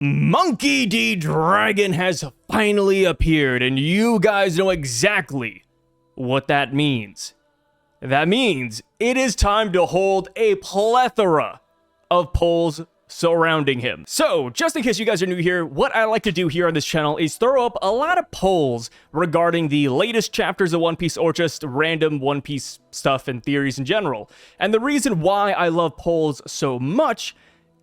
Monkey D. Dragon has finally appeared, and you guys know exactly what that means. That means it is time to hold a plethora of polls surrounding him. So, just in case you guys are new here, what I like to do here on this channel is throw up a lot of polls regarding the latest chapters of One Piece or just random One Piece stuff and theories in general. And the reason why I love polls so much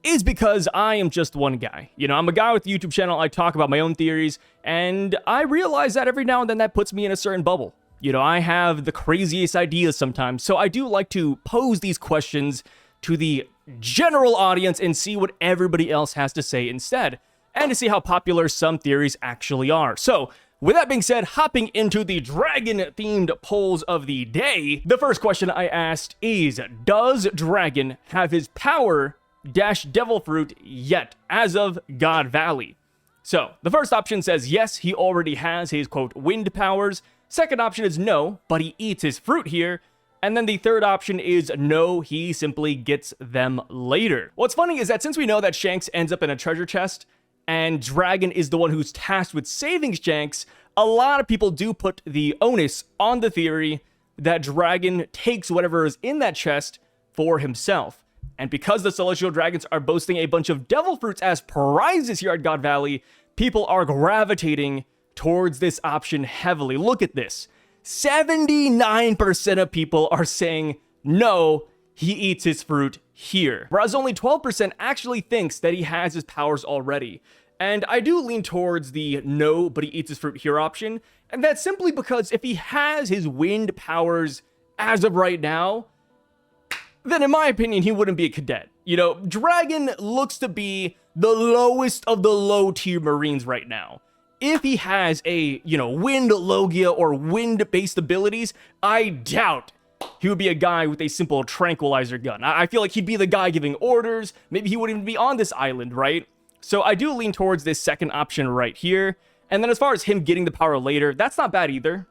is because I am just one guy. You know, I'm a guy with a YouTube channel, I talk about my own theories, and I realize that every now and then that puts me in a certain bubble. You know, I have the craziest ideas sometimes, so I do like to pose these questions to the general audience and see what everybody else has to say instead, and to see how popular some theories actually are. So, with that being said, hopping into the dragon-themed polls of the day, the first question I asked is, does Dragon have his power devil fruit yet as of God Valley? So the first option says yes, he already has his quote wind powers. Second option is no, but he eats his fruit here. And then the third option is no, he simply gets them later. What's funny is that since we know that Shanks ends up in a treasure chest and Dragon is the one who's tasked with saving Shanks, a lot of people do put the onus on the theory that Dragon takes whatever is in that chest for himself. And because the Celestial Dragons are boasting a bunch of devil fruits as prizes here at God Valley, people are gravitating towards this option heavily. Look at this. 79% of people are saying, no, he eats his fruit here. Whereas only 12% actually thinks that he has his powers already. And I do lean towards the no, but he eats his fruit here option. And that's simply because if he has his wind powers as of right now, then in my opinion, he wouldn't be a cadet. You know, Dragon looks to be the lowest of the low tier Marines right now. If he has a, wind logia or wind-based abilities, I doubt he would be a guy with a simple tranquilizer gun. I feel like he'd be the guy giving orders. Maybe he wouldn't even be on this island, right? So I do lean towards this second option right here. And then as far as him getting the power later, that's not bad either.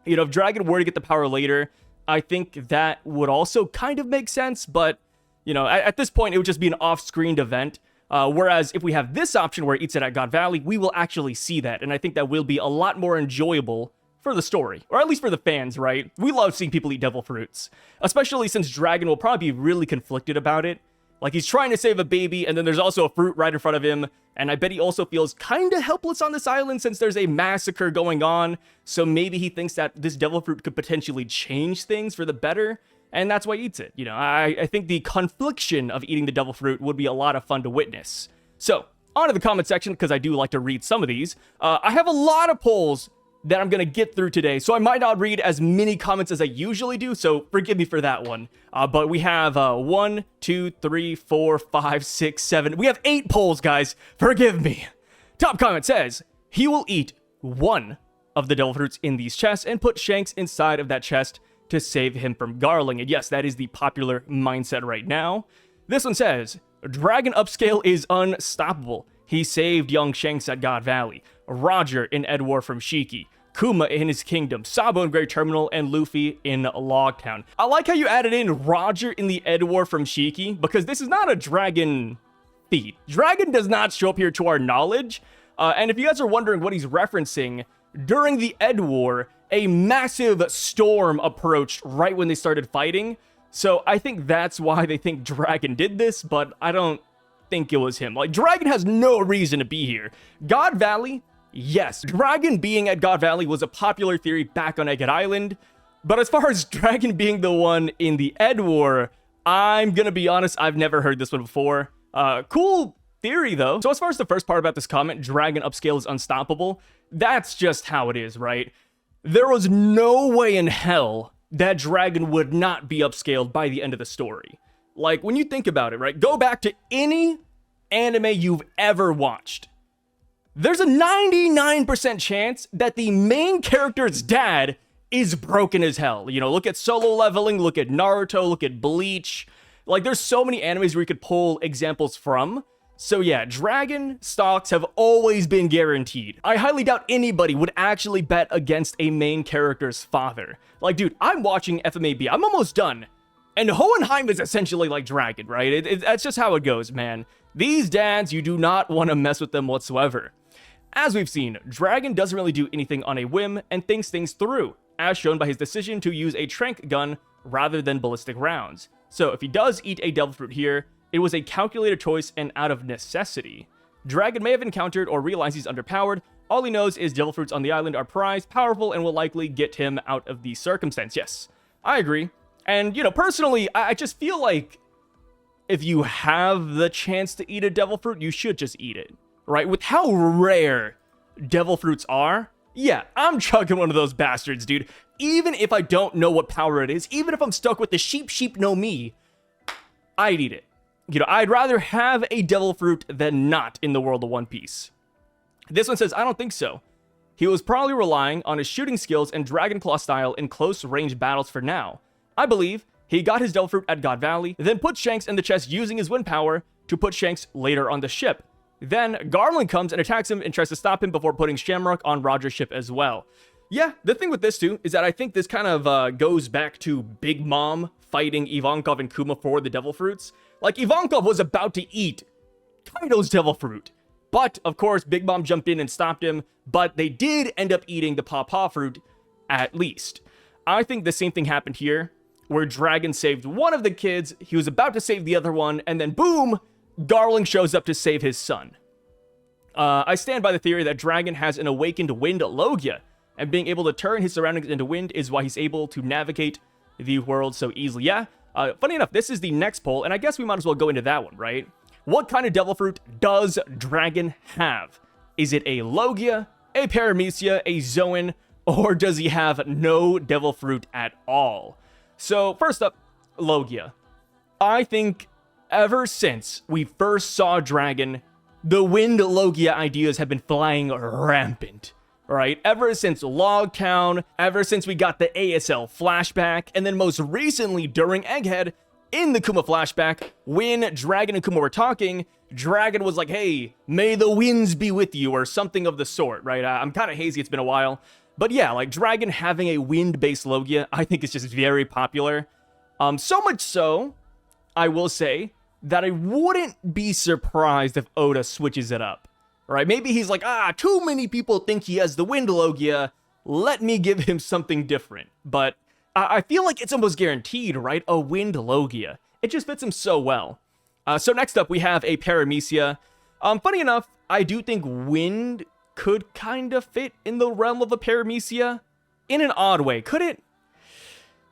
You know, if Dragon were to get the power later, I think that would also kind of make sense, but, at this point, it would just be an off-screened event. Whereas if we have this option where it eats it at God Valley, we will actually see that, and I think that will be a lot more enjoyable for the story, or at least for the fans, right? We love seeing people eat devil fruits, especially since Dragon will probably be really conflicted about it. Like, he's trying to save a baby, and then there's also a fruit right in front of him, and I bet he also feels kind of helpless on this island since there's a massacre going on, so maybe he thinks that this devil fruit could potentially change things for the better, and that's why he eats it. I think the confliction of eating the devil fruit would be a lot of fun to witness. So, on to the comment section, because I do like to read some of these. I have a lot of polls that I'm going to get through today, so I might not read as many comments as I usually do, so forgive me for that one. But we have 1, 2, 3, 4, 5, 6, 7. We have 8 polls, guys. Forgive me. Top comment says, he will eat one of the devil fruits in these chests and put Shanks inside of that chest to save him from Garling. And yes, that is the popular mindset right now. This one says, Dragon upscale is unstoppable. He saved young Shanks at God Valley, Roger in Edward from Shiki, Kuma in his kingdom, Sabo in Great Terminal, and Luffy in Logtown. I like how you added in Roger in the Edward from Shiki, because this is not a Dragon feat. Dragon does not show up here to our knowledge, and if you guys are wondering what he's referencing, during the Ed War, a massive storm approached right when they started fighting, so I think that's why they think Dragon did this, but I don't think it was him. Like, Dragon has no reason to be here. God Valley, yes, Dragon being at God Valley was a popular theory back on Egghead Island, but as far as Dragon being the one in the Ed War, I'm gonna be honest, I've never heard this one before. Cool theory though. So as far as the first part about this comment, Dragon upscale is unstoppable, that's just how it is, right? There was no way in hell that Dragon would not be upscaled by the end of the story. Like, when you think about it, right? Go back to any anime you've ever watched. There's a 99% chance that the main character's dad is broken as hell. Look at Solo Leveling, look at Naruto, look at Bleach. Like, there's so many animes where you could pull examples from. So yeah, Dragon stocks have always been guaranteed. I highly doubt anybody would actually bet against a main character's father. Like, dude, I'm watching FMAB. I'm almost done. And Hohenheim is essentially like Dragon, right? That's just how it goes, man. These dads, you do not want to mess with them whatsoever. As we've seen, Dragon doesn't really do anything on a whim and thinks things through, as shown by his decision to use a tranq gun rather than ballistic rounds. So if he does eat a devil fruit here, it was a calculated choice and out of necessity. Dragon may have encountered or realized he's underpowered. All he knows is devil fruits on the island are prized, powerful, and will likely get him out of the circumstance. Yes, I agree. And, personally, I just feel like if you have the chance to eat a devil fruit, you should just eat it, right? With how rare devil fruits are, yeah, I'm chugging one of those bastards, dude. Even if I don't know what power it is, even if I'm stuck with the sheep know me, I'd eat it. I'd rather have a devil fruit than not in the world of One Piece. This one says, I don't think so. He was probably relying on his shooting skills and Dragon Claw style in close range battles for now. I believe he got his devil fruit at God Valley, then put Shanks in the chest using his wind power to put Shanks later on the ship. Then Garling comes and attacks him and tries to stop him before putting Shamrock on Roger's ship as well. Yeah, the thing with this too is that I think this kind of goes back to Big Mom fighting Ivankov and Kuma for the devil fruits. Like, Ivankov was about to eat Kaido's devil fruit. But, of course, Big Mom jumped in and stopped him, but they did end up eating the Paw fruit, at least. I think the same thing happened here, where Dragon saved one of the kids, he was about to save the other one, and then boom, Garling shows up to save his son. I stand by the theory that Dragon has an awakened wind Logia, and being able to turn his surroundings into wind is why he's able to navigate the world so easily. Yeah, funny enough, this is the next poll, and I guess we might as well go into that one, right? What kind of devil fruit does Dragon have? Is it a Logia, a Paramecia, a Zoan, or does he have no devil fruit at all? So, first up, Logia. I think ever since we first saw Dragon, the Wind Logia ideas have been flying rampant, right? Ever since Logtown, ever since we got the ASL flashback, and then most recently during Egghead, in the Kuma flashback, when Dragon and Kuma were talking, Dragon was like, hey, may the winds be with you, or something of the sort, right? I'm kind of hazy, it's been a while. But yeah, like, Dragon having a wind-based Logia, I think is just very popular. So much so, I will say, that I wouldn't be surprised if Oda switches it up, right? Maybe he's like, too many people think he has the wind Logia, let me give him something different. But I feel like it's almost guaranteed, right? A wind Logia. It just fits him so well. So next up, we have a Paramecia. Funny enough, I do think wind could kind of fit in the realm of a Paramecia. In an odd way, could it?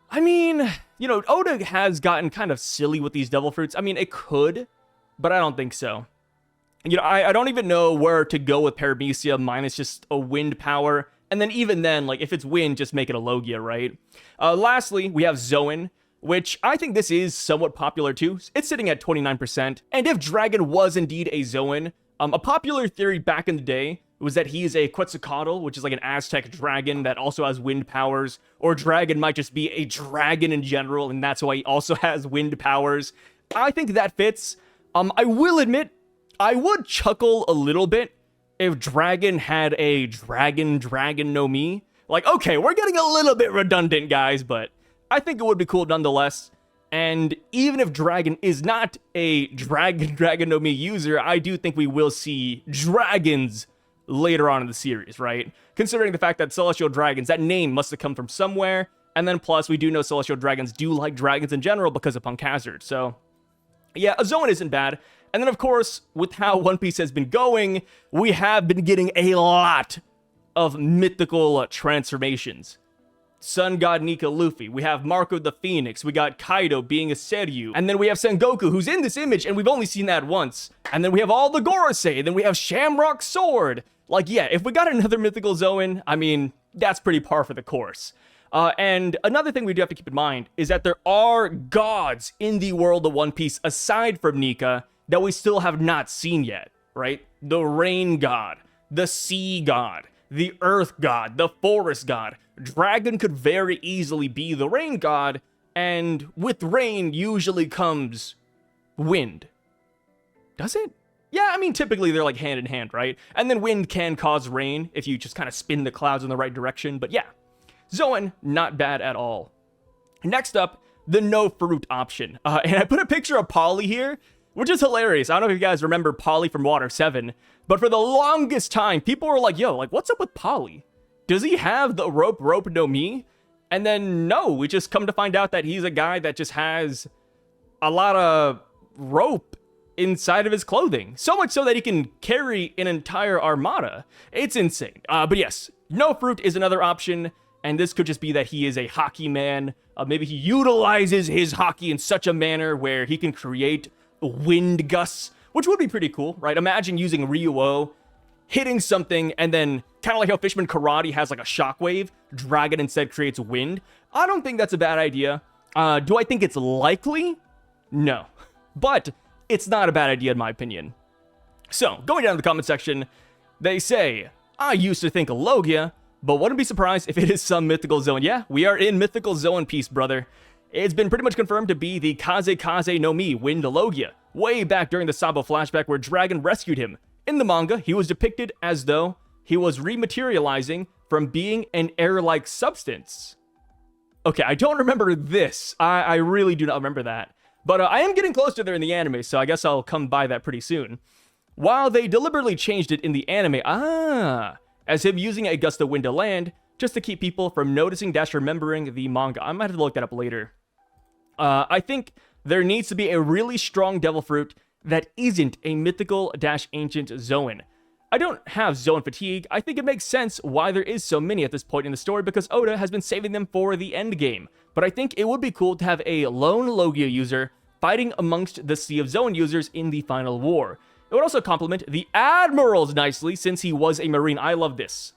I mean, Oda has gotten kind of silly with these devil fruits. I mean, it could, but I don't think so. I don't even know where to go with Paramecia minus just a wind power. And then even then, like, if it's wind, just make it a Logia, right? Lastly, we have Zoan, which I think this is somewhat popular too. It's sitting at 29%. And if Dragon was indeed a Zoan, a popular theory back in the day was that he is a Quetzalcoatl, which is like an Aztec dragon that also has wind powers, or Dragon might just be a dragon in general, and that's why he also has wind powers. I think that fits. I will admit, I would chuckle a little bit if Dragon had a dragon no mi. Like, okay, we're getting a little bit redundant, guys, but I think it would be cool nonetheless. And even if Dragon is not a dragon no mi user, I do think we will see dragons later on in the series, right? Considering the fact that Celestial Dragons, that name must have come from somewhere, and then plus we do know Celestial Dragons do like dragons in general because of Punk Hazard, so yeah, a Zoan isn't bad. And then of course, with how One Piece has been going, we have been getting a lot of mythical transformations. Sun God Nika Luffy, we have Marco the Phoenix, we got Kaido being a Seryu, and then we have Sengoku, who's in this image, and we've only seen that once, and then we have all the Gorosei, and then we have Shamrock Sword. Like, yeah, if we got another mythical Zoan, I mean, that's pretty par for the course. And another thing we do have to keep in mind is that there are gods in the world of One Piece aside from Nika that we still have not seen yet, right? The Rain God, the Sea God, the Earth God, the Forest God. Dragon could very easily be the Rain God, and with rain usually comes wind. Does it? Yeah, I mean, typically they're like hand in hand, right? And then wind can cause rain if you just kind of spin the clouds in the right direction, but yeah. Zoan, not bad at all. Next up, the no fruit option. And I put a picture of Polly here, which is hilarious. I don't know if you guys remember Polly from Water 7, but for the longest time, people were like, yo, like, what's up with Polly? Does he have the rope no mi? And then, no, we just come to find out that he's a guy that just has a lot of rope inside of his clothing. So much so that he can carry an entire armada. It's insane. But yes, no fruit is another option. And this could just be that he is a hockey man. Maybe he utilizes his hockey in such a manner where he can create wind gusts, which would be pretty cool, right? Imagine using Ryuo, hitting something, and then kind of like how Fishman Karate has like a shockwave, Dragon instead creates wind. I don't think that's a bad idea. Do I think it's likely? No. But it's not a bad idea in my opinion. So, going down to the comment section, they say, I used to think Logia, but wouldn't be surprised if it is some mythical zone. Yeah, we are in mythical zone piece, brother. It's been pretty much confirmed to be the Kaze no Mi Wind Logia, way back during the Sabo flashback where Dragon rescued him. In the manga, he was depicted as though he was rematerializing from being an air-like substance. Okay, I don't remember this. I really do not remember that. But I am getting close to there in the anime, so I guess I'll come by that pretty soon. While they deliberately changed it in the anime, as him using a gust of wind to land, just to keep people from noticing / remembering the manga. I might have to look that up later. I think there needs to be a really strong devil fruit that isn't a mythical / ancient zoan. I don't have zoan fatigue. I think it makes sense why there is so many at this point in the story because Oda has been saving them for the end game. But I think it would be cool to have a lone Logia user fighting amongst the Sea of Zoan users in the final war. It would also complement the Admirals nicely since he was a Marine. I love this.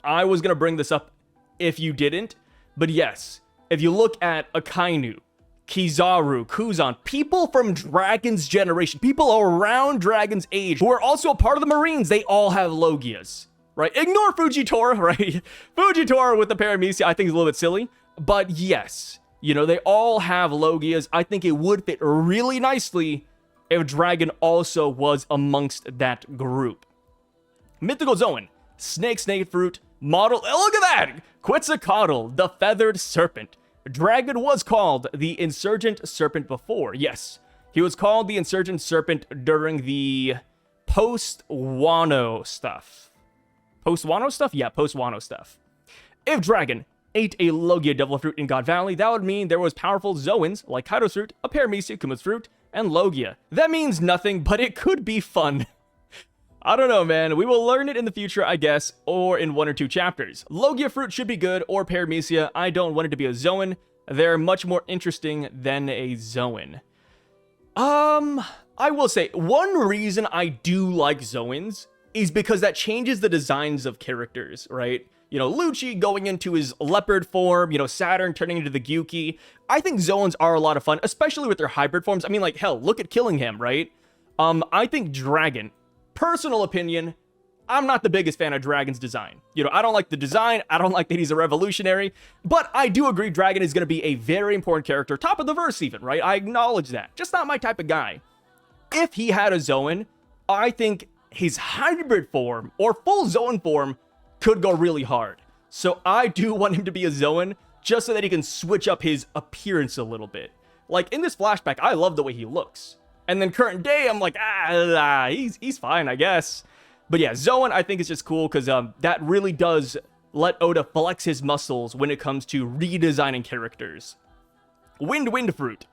I was going to bring this up if you didn't, but yes, if you look at Akainu, Kizaru, Kuzan, people from Dragon's generation, people around Dragon's age who are also a part of the Marines, they all have Logias, right? Ignore Fujitora, right? Fujitora with the Paramecia I think is a little bit silly, but yes, you know, they all have Logias. I think it would fit really nicely if Dragon also was amongst that group. Mythical Zoan, Snake Fruit, Model, look at that! Quetzalcoatl, the Feathered Serpent. Dragon was called the Insurgent Serpent before. Yes, he was called the Insurgent Serpent during the post-Wano stuff. Post-Wano stuff? Yeah, post-Wano stuff. If Dragon ate a Logia Devil Fruit in God Valley, that would mean there was powerful Zoans like Kaido's Fruit, a Paramecia, Kuma's Fruit, and Logia. That means nothing, but it could be fun. I don't know, man. We will learn it in the future, I guess, or in 1 or 2 chapters. Logia Fruit should be good, or Paramecia. I don't want it to be a Zoan. They're much more interesting than a Zoan. I will say, one reason I do like Zoans is because that changes the designs of characters, right? You know, Lucci going into his leopard form, you know, Saturn turning into the Gyuki. I think Zoans are a lot of fun, especially with their hybrid forms. I mean, like, hell, look at Killingham, right? I think Dragon, personal opinion, I'm not the biggest fan of Dragon's design. You know, I don't like the design. I don't like that he's a revolutionary. But I do agree Dragon is going to be a very important character. Top of the verse even, right? I acknowledge that. Just not my type of guy. If he had a Zoan, I think his hybrid form or full Zoan form could go really hard. So I do want him to be a Zoan just so that he can switch up his appearance a little bit. Like in this flashback, I love the way he looks. And then current day, I'm like, he's fine, I guess. But yeah, Zoan I think is just cool because that really does let Oda flex his muscles when it comes to redesigning characters. Wind Fruit.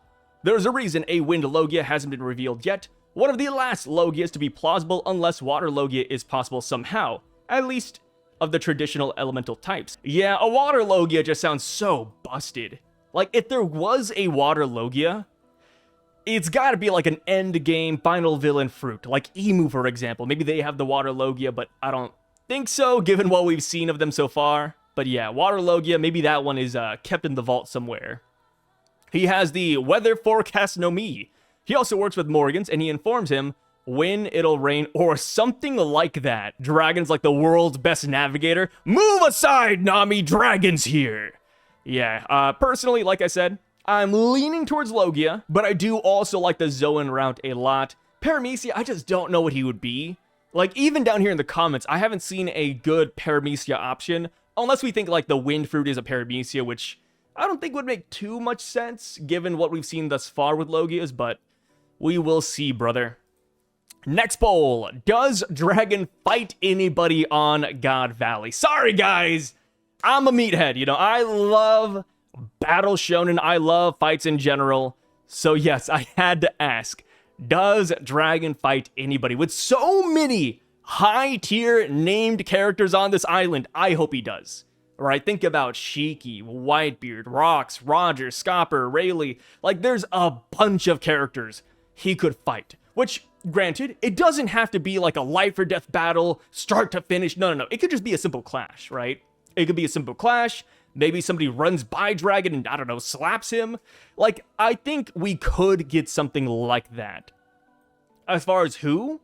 There's a reason a Wind Logia hasn't been revealed yet. One of the last Logias to be plausible unless Water Logia is possible somehow. At least of the traditional elemental types. Yeah, a Water Logia just sounds so busted. Like, if there was a Water Logia, it's gotta be like an end game final villain fruit, like Emu for example. Maybe they have the Water Logia, but I don't think so given what we've seen of them so far. But yeah, Water Logia, maybe that one is kept in the vault somewhere. He has the Weather Forecast no Mi. He also works with Morgans and he informs him when it'll rain or something like that. Dragon's like the world's best navigator. Move aside, Nami, Dragon's here. Yeah, personally, like I said, I'm leaning towards Logia, but I do also like the Zoan route a lot. Paramecia, I just don't know what he would be. Like, even down here in the comments, I haven't seen a good Paramecia option, unless we think, like, the Wind Fruit is a Paramecia, which I don't think would make too much sense, given what we've seen thus far with Logias, but We will see, brother. Next poll. Does Dragon fight anybody on God Valley? Sorry, guys. I'm a meathead. You know, I love battle shonen. I love fights in general. So yes, I had to ask. Does Dragon fight anybody? With so many high-tier named characters on this island, I hope he does. All right, think about Shiki, Whitebeard, Rox, Roger, Scopper, Rayleigh. Like, there's a bunch of characters he could fight. Which, granted, it doesn't have to be like a life-or-death battle, start to finish. No. It could just be a simple clash, right? It could be a simple clash. Maybe somebody runs by Dragon and, I don't know, slaps him. Like, I think we could get something like that. As far as who?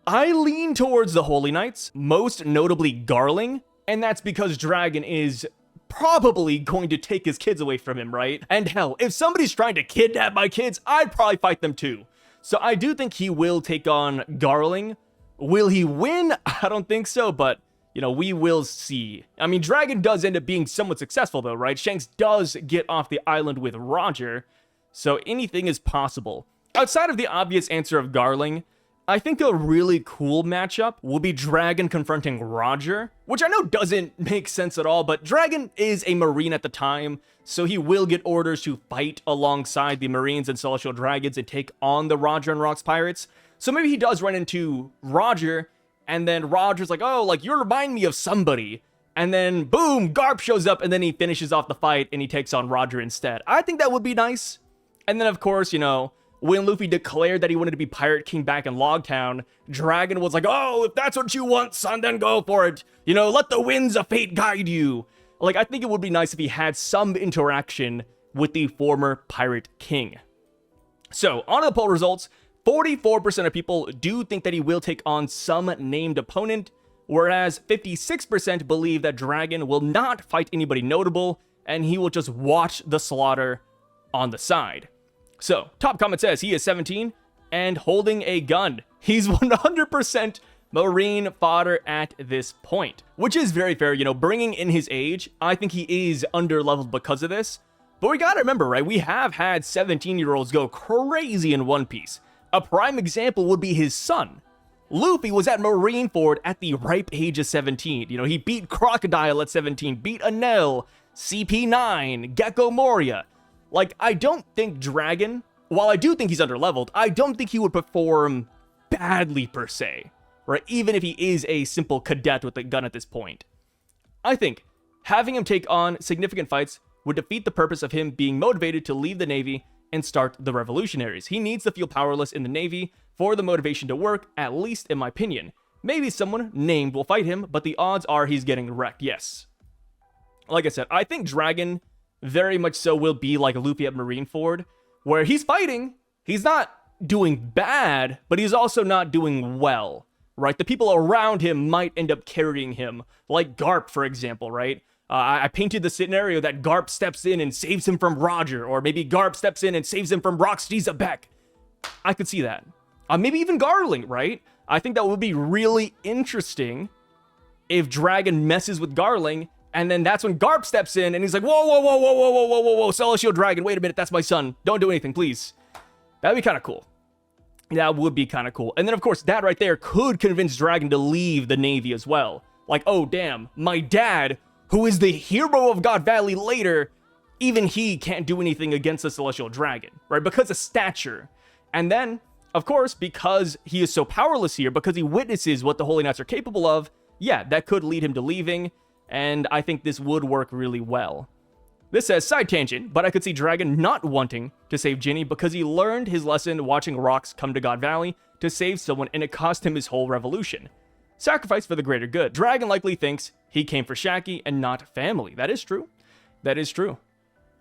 I lean towards the Holy Knights, most notably Garling, and that's because Dragon is probably going to take his kids away from him, right? And hell, if somebody's trying to kidnap my kids, I'd probably fight them too. So I do think he will take on Garling. Will he win? I don't think so, but you know, we will see. I mean, Dragon does end up being somewhat successful though, right? Shanks does get off the island with Roger, so anything is possible. Outside of the obvious answer of Garling, I think a really cool matchup will be Dragon confronting Roger, which I know doesn't make sense at all, but Dragon is a Marine at the time, so he will get orders to fight alongside the Marines and Celestial Dragons and take on the Roger and Rox pirates. So maybe he does run into Roger, and then Roger's like, oh, like, you remind me of somebody. And then, boom, Garp shows up, and then he finishes off the fight, and he takes on Roger instead. I think that would be nice. And then, of course, you know, when Luffy declared that he wanted to be Pirate King back in Logtown, Dragon was like, oh, if that's what you want, son, then go for it. You know, let the winds of fate guide you. Like, I think it would be nice if he had some interaction with the former Pirate King. So, on to the poll results. 44% of people do think that he will take on some named opponent, whereas 56% believe that Dragon will not fight anybody notable, and he will just watch the slaughter on the side. So, top comment says he is 17 and holding a gun. He's 100% Marine fodder at this point, which is very fair. You know, bringing in his age, I think he is underleveled because of this. But we gotta remember, right? We have had 17-year-olds go crazy in One Piece. A prime example would be his son. Luffy was at Marineford at the ripe age of 17. You know, he beat Crocodile at 17, beat Enel, CP9, Gecko Moria. Like, I don't think Dragon, while I do think he's underleveled, I don't think he would perform badly per se, right? Even if he is a simple cadet with a gun at this point. I think having him take on significant fights would defeat the purpose of him being motivated to leave the Navy and start the revolutionaries. He needs to feel powerless in the Navy for the motivation to work, at least in my opinion. Maybe someone named will fight him, but the odds are he's getting wrecked, yes. Like I said, I think Dragon very much so will be like Luffy at Marineford, where he's fighting, he's not doing bad, but he's also not doing well, right? The people around him might end up carrying him, like Garp, for example, right? I painted the scenario that Garp steps in and saves him from Roger, or maybe Garp steps in and saves him from Roxy Beck. I could see that. Maybe even Garling, right? I think that would be really interesting if Dragon messes with Garling, and then that's when Garp steps in and he's like, whoa, Celestial Dragon, wait a minute, that's my son. Don't do anything, please. That'd be kind of cool. That would be kind of cool. And then, of course, that right there could convince Dragon to leave the Navy as well. Like, oh, damn, my dad, who is the hero of God Valley later, even he can't do anything against the Celestial Dragon, right? Because of stature. And then, of course, because he is so powerless here, because he witnesses what the Holy Knights are capable of, yeah, that could lead him to leaving, and I think this would work really well. This says, side tangent, but I could see Dragon not wanting to save Ginny because he learned his lesson watching Rox come to God Valley to save someone, and it cost him his whole revolution. Sacrifice for the greater good. Dragon likely thinks he came for Shaki and not family. That is true. That is true.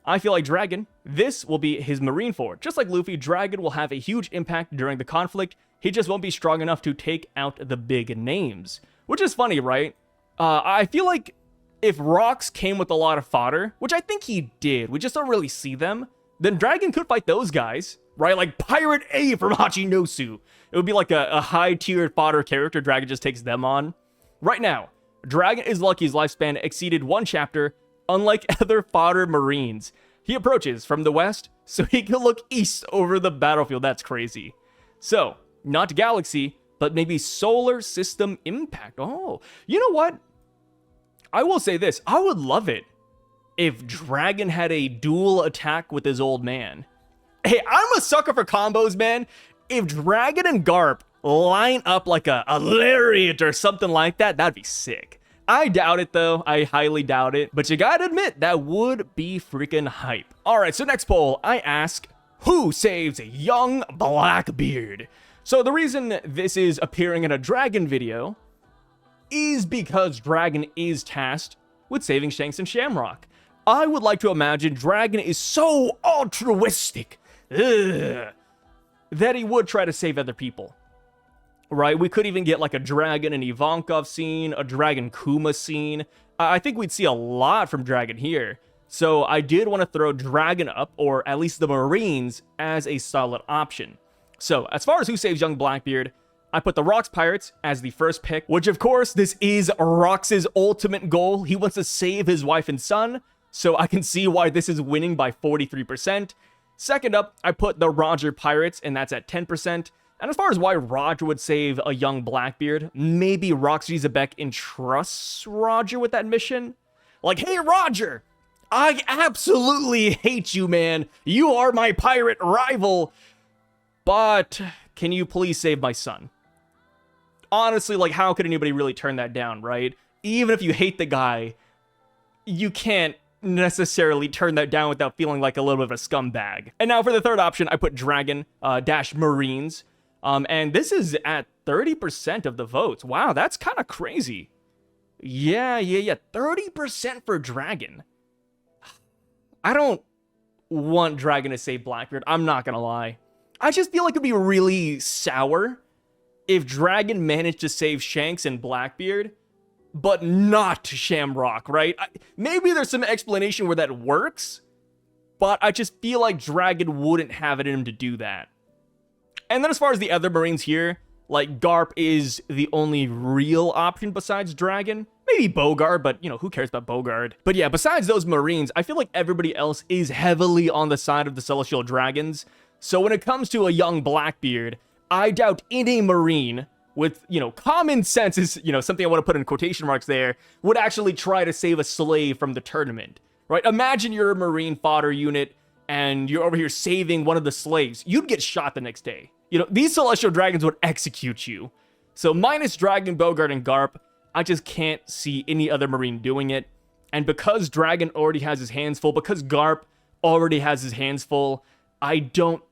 I feel like Dragon, this will be his Marineford. Just like Luffy, Dragon will have a huge impact during the conflict. He just won't be strong enough to take out the big names. Which is funny, right? I feel like if Rox came with a lot of fodder, which I think he did, we just don't really see them, then Dragon could fight those guys, right? Like Pirate A from Hachinosu. It would be like a high-tiered fodder character. Dragon just takes them on. Right now, Dragon is lucky his lifespan exceeded one chapter, unlike other fodder Marines. He approaches from the west so he can look east over the battlefield. That's crazy. So, not galaxy, but maybe solar system impact. Oh, you know what? I will say this. I would love it if Dragon had a dual attack with his old man. Hey, I'm a sucker for combos, man. If Dragon and Garp line up like a lariat or something like that, that'd be sick. I doubt it, though. I highly doubt it. But you gotta admit, that would be freaking hype. All right, so next poll, I ask, who saves young Blackbeard? So the reason this is appearing in a Dragon video is because Dragon is tasked with saving Shanks and Shamrock. I would like to imagine Dragon is so altruistic that he would try to save other people. Right? We could even get like a Dragon and Ivankov scene, a Dragon Kuma scene. I think we'd see a lot from Dragon here. So I did want to throw Dragon up, or at least the Marines, as a solid option. So as far as who saves young Blackbeard, I put the Rox Pirates as the first pick, which of course, this is Rox's ultimate goal. He wants to save his wife and son, so I can see why this is winning by 43%. Second up, I put the Roger Pirates, and that's at 10%. And as far as why Roger would save a young Blackbeard, maybe Roxy Zabek entrusts Roger with that mission. Like, hey, Roger, I absolutely hate you, man. You are my pirate rival. But can you please save my son? Honestly, like, how could anybody really turn that down, right? Even if you hate the guy, you can't necessarily turn that down without feeling like a little bit of a scumbag. And now for the third option, I put Dragon dash Marines. And this is at 30% of the votes. Wow, that's kind of crazy. Yeah. 30% for Dragon. I don't want Dragon to save Blackbeard. I'm not gonna lie. I just feel like it'd be really sour if Dragon managed to save Shanks and Blackbeard, but not Shamrock, right? Maybe there's some explanation where that works, but I just feel like Dragon wouldn't have it in him to do that. And then as far as the other Marines here, like Garp is the only real option besides Dragon. Maybe Bogard, but you know, who cares about Bogard? But yeah, besides those Marines, I feel like everybody else is heavily on the side of the Celestial Dragons. So when it comes to a young Blackbeard, I doubt any Marine with, you know, common sense is, you know, something I want to put in quotation marks there, would actually try to save a slave from the tournament, right? Imagine you're a Marine fodder unit and you're over here saving one of the slaves. You'd get shot the next day. You know, these Celestial Dragons would execute you. So minus Dragon, Bogard, and Garp, I just can't see any other Marine doing it. And because Dragon already has his hands full, because Garp already has his hands full, I don't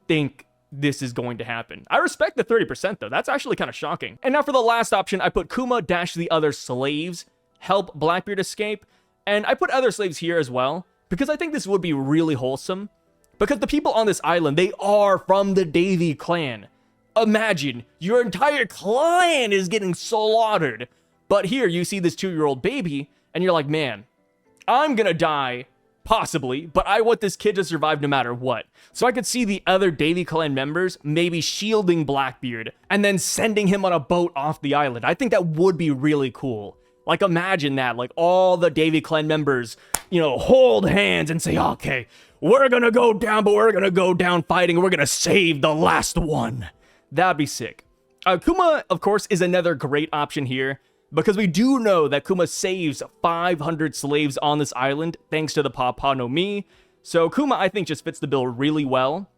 think this is going to happen. I respect the 30% though. That's actually kind of shocking. And now for the last option, I put Kuma dash the other slaves, help Blackbeard escape. And I put other slaves here as well, because I think this would be really wholesome. Because the people on this island, they are from the Davy Clan. Imagine, your entire clan is getting slaughtered. But here, you see this 2-year-old baby, and you're like, man, I'm gonna die, possibly, but I want this kid to survive no matter what. So I could see the other Davy Clan members maybe shielding Blackbeard, and then sending him on a boat off the island. I think that would be really cool. Like, imagine that, like, all the Davy Clan members, you know, hold hands and say, okay, we're gonna go down, but we're gonna go down fighting, and we're gonna save the last one. That'd be sick. Kuma, of course, is another great option here, because we do know that Kuma saves 500 slaves on this island, thanks to the Papa no Mi. So Kuma, I think, just fits the bill really well.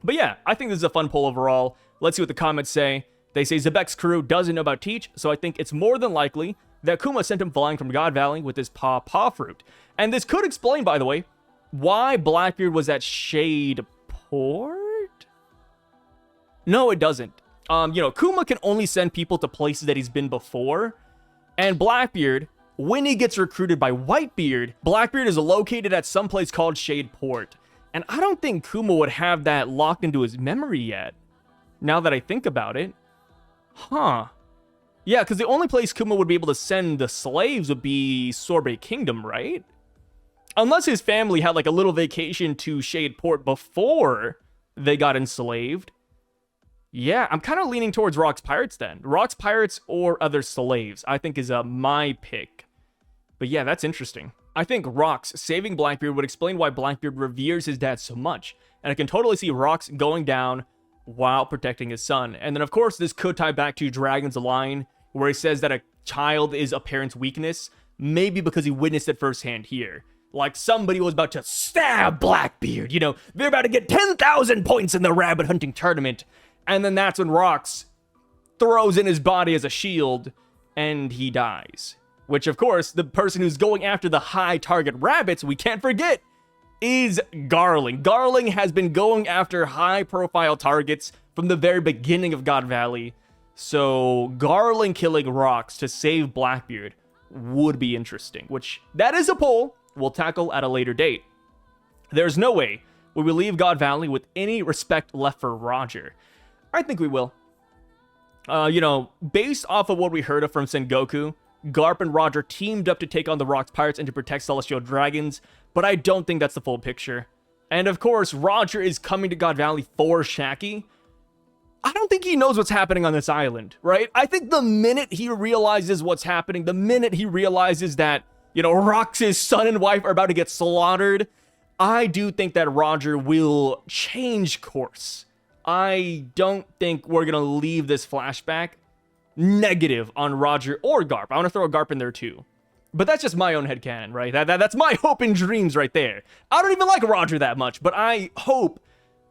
But yeah, I think this is a fun poll overall. Let's see what the comments say. They say Zabek's crew doesn't know about Teach, so I think it's more than likely that Kuma sent him flying from God Valley with his Paw fruit. And this could explain, by the way, why Blackbeard was at Shade Port? No, it doesn't. You know, Kuma can only send people to places that he's been before. And Blackbeard, when he gets recruited by Whitebeard, Blackbeard is located at some place called Shade Port. And I don't think Kuma would have that locked into his memory yet, now that I think about it. Huh. Yeah, because the only place Kuma would be able to send the slaves would be Sorbet Kingdom, right? Unless his family had like a little vacation to Shade Port before they got enslaved. Yeah, I'm kind of leaning towards Rox Pirates then. Rox Pirates or other slaves, I think is my pick. But yeah, that's interesting. I think Rox saving Blackbeard would explain why Blackbeard reveres his dad so much, and I can totally see Rox going down while protecting his son. And then, of course, this could tie back to Dragon's line, where he says that a child is a parent's weakness, maybe because he witnessed it firsthand here. Like somebody was about to stab Blackbeard, you know, they're about to get 10,000 points in the rabbit hunting tournament, and then that's when Rox throws in his body as a shield, and he dies. Which, of course, the person who's going after the high target rabbits, we can't forget, is Garling. Garling has been going after high-profile targets from the very beginning of God Valley. So, Garling killing Rox to save Blackbeard would be interesting. Which, that is a poll we'll tackle at a later date. There's no way we will leave God Valley with any respect left for Roger. I think we will. You know, based off of what we heard of from Sengoku, Garp and Roger teamed up to take on the Rox Pirates and to protect Celestial Dragons, but I don't think that's the full picture. And of course, Roger is coming to God Valley for Shaki. I don't think he knows what's happening on this island, right? I think the minute he realizes what's happening, the minute he realizes that, you know, Rox's son and wife are about to get slaughtered, I do think that Roger will change course. I don't think we're gonna leave this flashback negative on Roger or Garp. I want to throw a Garp in there too. But that's just my own headcanon, right? That's my hope and dreams right there. I don't even like Roger that much, but I hope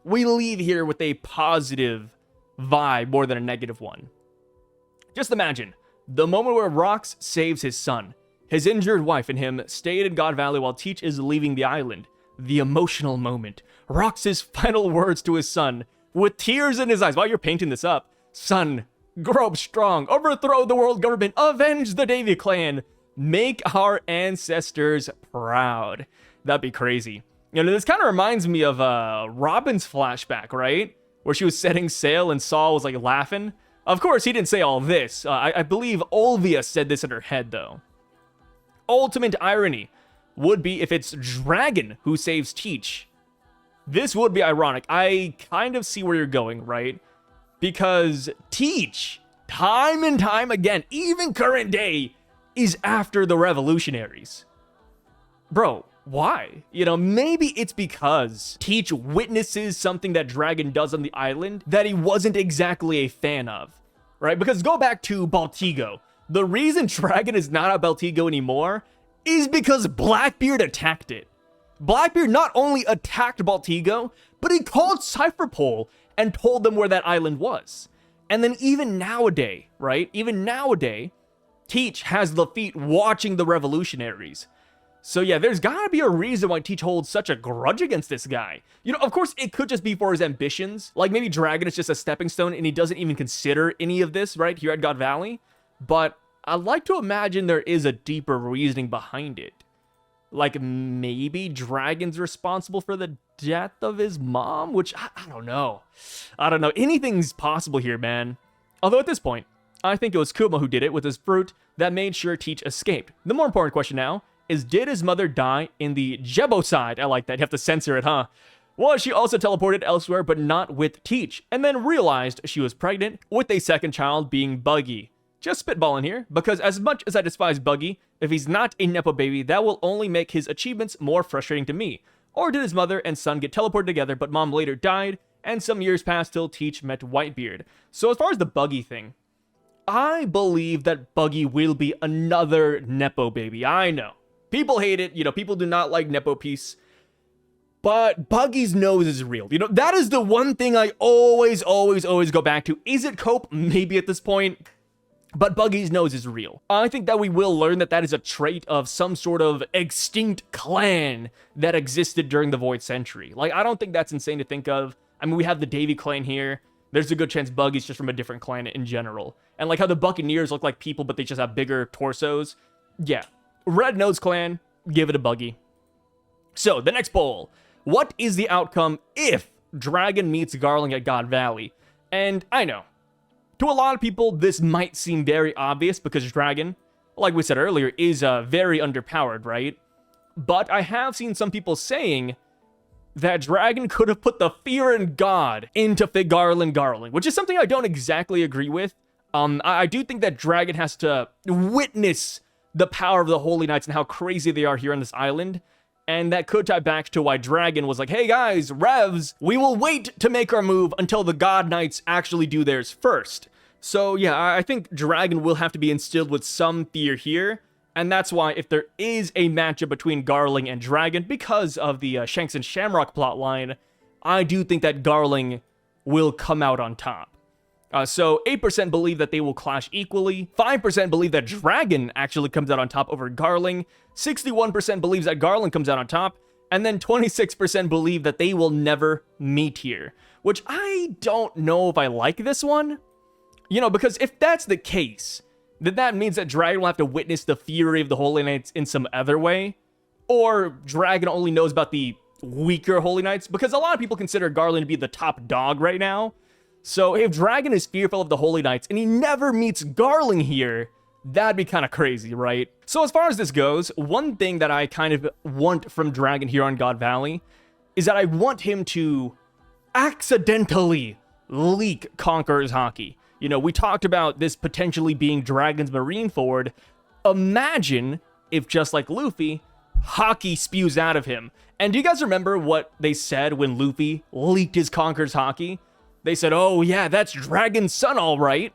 we leave here with a positive vibe more than a negative one. Just imagine the moment where Rox saves his son, his injured wife, and him stayed in God Valley while Teach is leaving the island. The emotional moment. Rox's final words to his son, with tears in his eyes. While you're painting this up, son, grow up strong, overthrow the world government, avenge the Davy Clan, make our ancestors proud. That'd be crazy. You know, this kind of reminds me of Robin's flashback, right? Where she was setting sail and Saul was like laughing. Of course, he didn't say all this. I believe Olvia said this in her head, though. Ultimate irony would be if it's Dragon who saves Teach. This would be ironic. I kind of see where you're going, right? Because Teach, time and time again, even current day, is after the revolutionaries. Bro, why? You know, maybe it's because Teach witnesses something that Dragon does on the island that he wasn't exactly a fan of, right? Because go back to Baltigo. The reason Dragon is not at Baltigo anymore is because Blackbeard attacked it. Blackbeard not only attacked Baltigo, but he called Cypherpole and told them where that island was. And then even nowadays, right? Even nowadays, Teach has Lafitte watching the revolutionaries. So yeah, there's gotta be a reason why Teach holds such a grudge against this guy. You know, of course, it could just be for his ambitions. Like maybe Dragon is just a stepping stone and he doesn't even consider any of this, right, here at God Valley. But I'd like to imagine there is a deeper reasoning behind it. Like maybe Dragon's responsible for the death of his mom, which I don't know. I don't know. Anything's possible here, man. Although at this point, I think it was Kuma who did it with his fruit that made sure Teach escaped. The more important question now is, did his mother die in the Jeboside? I like that. You have to censor it, huh? Was she also teleported elsewhere, but not with Teach, and then realized she was pregnant with a second child being Buggy? Just spitballing here, because as much as I despise Buggy, if he's not a Nepo baby, that will only make his achievements more frustrating to me. Or did his mother and son get teleported together, but mom later died, and some years passed till Teach met Whitebeard? So as far as the Buggy thing, I believe that Buggy will be another Nepo baby. I know. People hate it. You know, people do not like Nepo piece. But Buggy's nose is real. You know, that is the one thing I always go back to. Is it Cope? Maybe at this point. But Buggy's nose is real. I think that we will learn that that is a trait of some sort of extinct clan that existed during the Void Century. Like, I don't think that's insane to think of. I mean, we have the Davy Clan here. There's a good chance Buggy's just from a different clan in general. And like how the Buccaneers look like people, but they just have bigger torsos. Yeah. Red Nose Clan, give it a Buggy. So, the next poll. What is the outcome if Dragon meets Garling at God Valley? And I know, to a lot of people, this might seem very obvious because Dragon, like we said earlier, is very underpowered, right? But I have seen some people saying that Dragon could have put the fear in God into Garling, which is something I don't exactly agree with. I do think that Dragon has to witness the power of the Holy Knights and how crazy they are here on this island. And that could tie back to why Dragon was like, hey guys, Revs, we will wait to make our move until the God Knights actually do theirs first. So yeah, I think Dragon will have to be instilled with some fear here. And that's why if there is a matchup between Garling and Dragon, because of the Shanks and Shamrock plotline, I do think that Garling will come out on top. So 8% believe that they will clash equally, 5% believe that Dragon actually comes out on top over Garling, 61% believes that Garling comes out on top, and then 26% believe that they will never meet here, which I don't know if I like this one, you know, because if that's the case, then that means that Dragon will have to witness the fury of the Holy Knights in some other way, or Dragon only knows about the weaker Holy Knights, because a lot of people consider Garling to be the top dog right now. So if Dragon is fearful of the Holy Knights and he never meets Garling here, that'd be kind of crazy, right? So as far as this goes, one thing that I kind of want from Dragon here on God Valley is that I want him to accidentally leak Conqueror's Haki. You know, we talked about this potentially being Dragon's Marineford. Imagine if, just like Luffy, Haki spews out of him. And do you guys remember what they said when Luffy leaked his Conqueror's Haki? They said, oh yeah, that's Dragon's son, all right.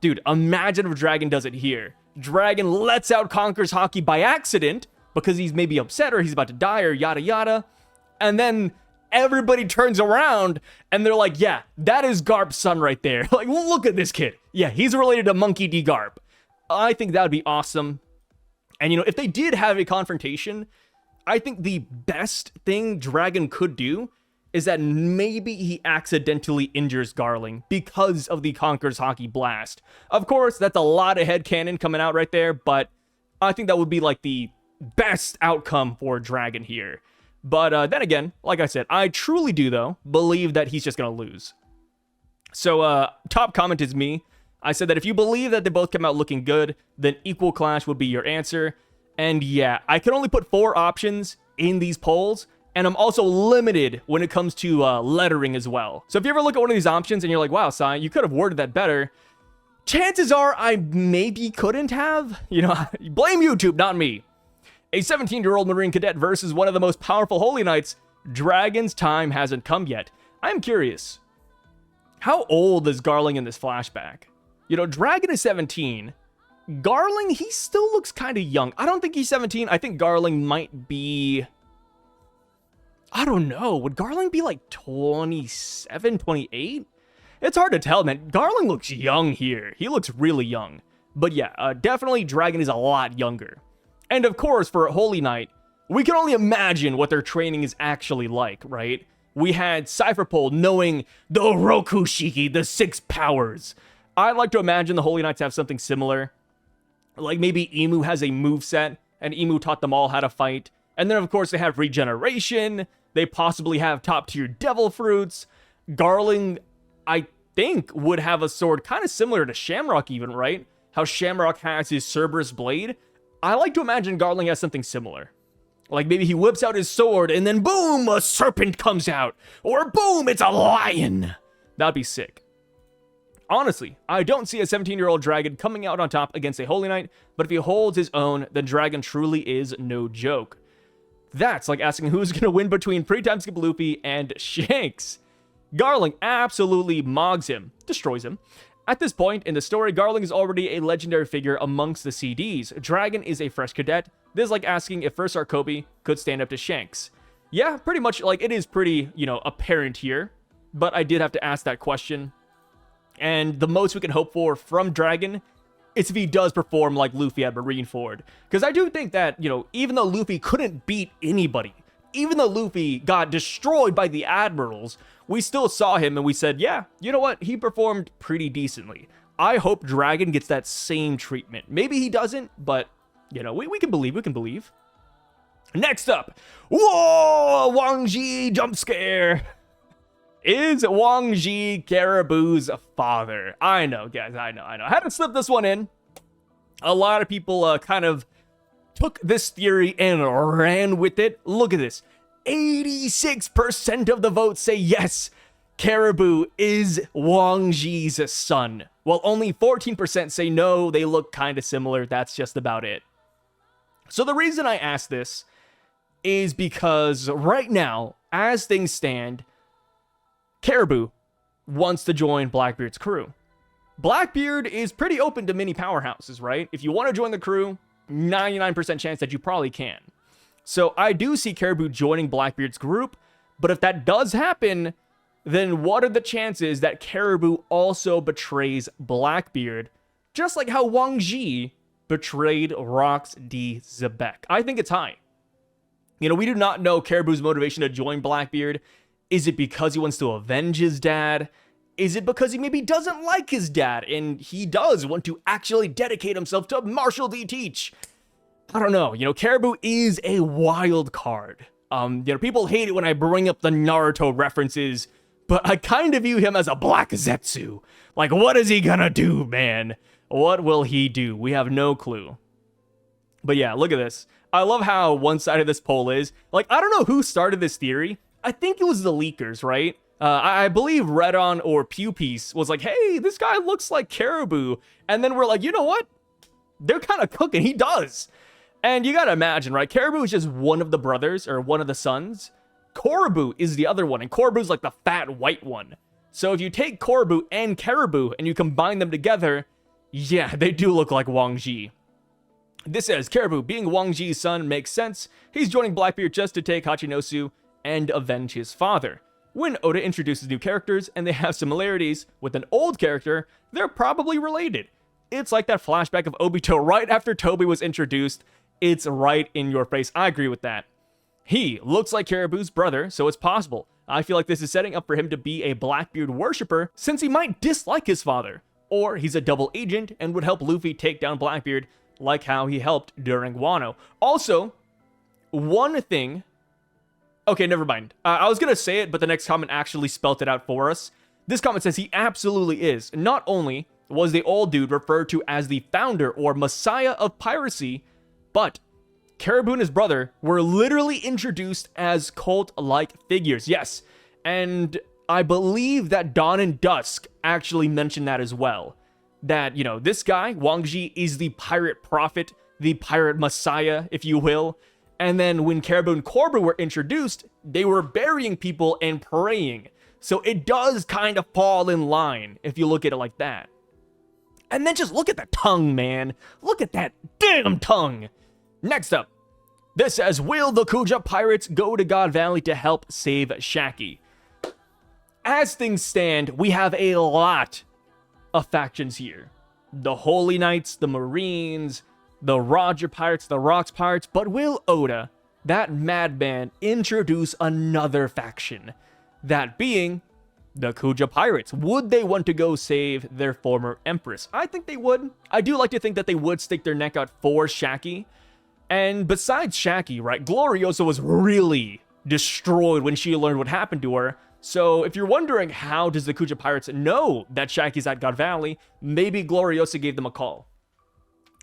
Dude, imagine if Dragon does it here. Dragon lets out Conqueror's Haki by accident, because he's maybe upset or he's about to die or yada yada. And then everybody turns around and they're like, yeah, that is Garp's son right there. Like, look at this kid. Yeah, he's related to Monkey D. Garp. I think that would be awesome. And, you know, if they did have a confrontation, I think the best thing Dragon could do is that maybe he accidentally injures Garling because of the Conqueror's Haki blast. Of course, that's a lot of headcanon coming out right there, but I think that would be like the best outcome for Dragon here. But then again, like I said, I truly do, though, believe that he's just going to lose. So top comment is me. I said that if you believe that they both come out looking good, then equal clash would be your answer. And yeah, I can only put 4 options in these polls, and I'm also limited when it comes to lettering as well. So if you ever look at one of these options and you're like, wow, Sai, you could have worded that better, chances are I maybe couldn't have. You know, blame YouTube, not me. A 17-year-old Marine Cadet versus one of the most powerful Holy Knights. Dragon's time hasn't come yet. I'm curious, how old is Garling in this flashback? You know, Dragon is 17. Garling, he still looks kind of young. I don't think he's 17. I think Garling might be... I don't know. Would Garling be like 27, 28? It's hard to tell, man. Garling looks young here. He looks really young. But yeah, definitely Dragon is a lot younger. And of course, for Holy Knight, we can only imagine what their training is actually like, right? We had Cypherpole knowing the Rokushiki, the 6 powers. I'd like to imagine the Holy Knights have something similar. Like maybe Emu has a moveset, and Emu taught them all how to fight. And then, of course, they have regeneration. They possibly have top-tier devil fruits. Garling, I think, would have a sword kind of similar to Shamrock even, right? How Shamrock has his Cerberus blade. I like to imagine Garling has something similar. Like maybe he whips out his sword and then boom, a serpent comes out. Or boom, it's a lion. That'd be sick. Honestly, I don't see a 17-year-old Dragon coming out on top against a Holy Knight, but if he holds his own, then Dragon truly is no joke. That's like asking who's going to win between Pre-Time Skip Luffy and Shanks. Garling absolutely mogs him, destroys him. At this point in the story, Garling is already a legendary figure amongst the CDs. Dragon is a fresh cadet. This is like asking if First Star Kobe could stand up to Shanks. Yeah, pretty much, like, it is pretty, you know, apparent here, but I did have to ask that question. And the most we can hope for from Dragon is if he does perform like Luffy at Marineford. Because I do think that, you know, even though Luffy couldn't beat anybody, even though Luffy got destroyed by the Admirals, we still saw him and we said, yeah, you know what? He performed pretty decently. I hope Dragon gets that same treatment. Maybe he doesn't, but, you know, we can believe, we can believe. Next up, whoa, Wongji jump scare. Is Wongji Caribou's father? I know, guys, I know. I had to slip this one in. A lot of people kind of took this theory and ran with it. Look at this. 86% of the votes say yes. Caribou is Wongji's son. While only 14% say no, they look kind of similar. That's just about it. So the reason I ask this is because right now, as things stand, Caribou wants to join Blackbeard's crew. Blackbeard is pretty open to mini powerhouses, right? If you want to join the crew, 99% chance that you probably can. So I do see Caribou joining Blackbeard's group, but if that does happen, then what are the chances that Caribou also betrays Blackbeard, just like how Wongji betrayed Rox D. Syvduck? I think it's high. You know, we do not know Caribou's motivation to join Blackbeard. Is it because he wants to avenge his dad? Is it because he maybe doesn't like his dad and he does want to actually dedicate himself to Marshall D. Teach? I don't know. You know, Caribou is a wild card. People hate it when I bring up the Naruto references, but I kind of view him as a Black Zetsu. Like, what is he gonna do, man? What will he do? We have no clue. But yeah, look at this. I love how one side of this poll is, like, I don't know who started this theory. I think it was the leakers, right? I believe Redon or Pewpiece was like, hey, this guy looks like Caribou. And then we're like, you know what? They're kind of cooking. He does. And you gotta imagine, right? Caribou is just one of the brothers, or one of the sons. Caribou is the other one, and Caribou's like the fat white one. So if you take Caribou and Caribou and you combine them together, yeah, they do look like Wongji. This says, Caribou, being Wongji's son, makes sense. He's joining Blackbeard just to take Hachinosu and avenge his father. When Oda introduces new characters and they have similarities with an old character, they're probably related. It's like that flashback of Obito right after Toby was introduced. It's right in your face. I agree with that. He looks like Caribou's brother, so it's possible. I feel like this is setting up for him to be a Blackbeard worshiper, since he might dislike his father. Or he's a double agent and would help Luffy take down Blackbeard, like how he helped during Wano. Also, one thing... Okay, never mind. I was going to say it, but the next comment actually spelt it out for us. This comment says he absolutely is. Not only was the old dude referred to as the founder or messiah of piracy, but Caribou and his brother were literally introduced as cult-like figures. Yes, and I believe that Dawn and Dusk actually mentioned that as well. That, you know, this guy, Wongji, is the pirate prophet, the pirate messiah, if you will. And then when Caribou and Corbu were introduced, they were burying people and praying. So it does kind of fall in line if you look at it like that. And then just look at the tongue, man. Look at that damn tongue. Next up, this says, will the Kuja pirates go to God Valley to help save Shaki? As things stand, we have a lot of factions here. The Holy Knights, the Marines, the Roger Pirates, the Rocks Pirates, but will Oda, that madman, introduce another faction? That being the Kuja Pirates. Would they want to go save their former Empress? I think they would. I do like to think that they would stick their neck out for Shaki. And besides Shaki, right, Gloriosa was really destroyed when she learned what happened to her. So if you're wondering how does the Kuja Pirates know that Shaki's at God Valley, maybe Gloriosa gave them a call.